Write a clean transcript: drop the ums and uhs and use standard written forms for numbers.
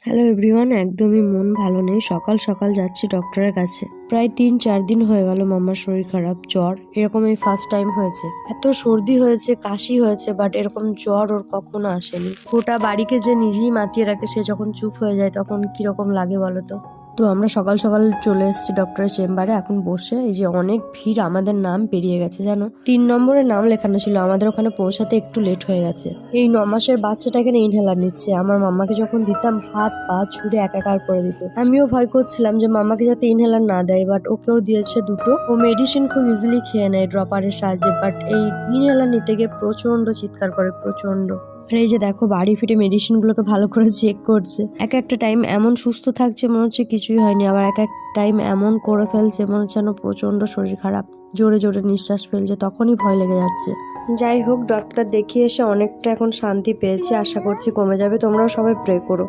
Hello everyone, একদমই মন ভালো নেই। সকাল সকাল যাচ্ছি ডক্টরের কাছে। প্রায় 3-4 দিন হয়ে গেল মাম্মার শরীর খারাপ, জ্বর এরকম এই ফার্স্ট টাইম হয়েছে। এত সর্দি হয়েছে, কাশি হয়েছে, বাট এরকম জ্বর ওর কখনো আসেনি। গোটা বাড়িকে যে নিজেই মাতিয়ে রাখে, সে যখন চুপ হয়ে যায় তখন কিরকম লাগে বলতো। তো আমরা সকাল সকাল চলে এসেছি ডক্টরের চেম্বারে। এখন বসে এই যে অনেক ভিড়, আমাদের নাম পেরিয়ে গেছে জানো। 3 নম্বরে নাম লেখানো ছিল, আমাদের ওখানে পৌঁছাতে একটু লেট হয়ে গেছে। এই 9 মাসের বাচ্চাটা এখানে ইনহেলার নিচ্ছে। আমার মাম্মাকে যখন দিতাম হাত পা ছুঁড়ে একাকার করে দিত। আমিও ভয় করছিলাম যে মাম্মাকে যাতে ইনহেলার না দেয়, বাট ওকেও দিয়েছে দুটো। ও মেডিসিন খুব ইজিলি খেয়ে নেয় ড্রপারের সাহায্যে, বাট এই ইনহেলার নিতে গিয়ে প্রচন্ড চিৎকার করে, প্রচন্ড। আর এই যে দেখো, বাড়ি ফিরে মেডিসিন গুলোকে ভালো করে চেক করছে। এক একটা টাইম এমন সুস্থ থাকছে মনে হচ্ছে কিছুই হয়নি, আবার এক এক টাইম এমন করে ফেলছে মনে হচ্ছে যেন প্রচন্ড শরীর খারাপ, জোরে জোরে নিঃশ্বাস ফেলছে, তখনই ভয় লেগে যাচ্ছে। যাই হোক, ডক্টর দেখিয়ে এসে অনেকটা এখন শান্তি পেয়েছি, আশা করছি কমে যাবে। তোমরাও সবাই প্রে করো।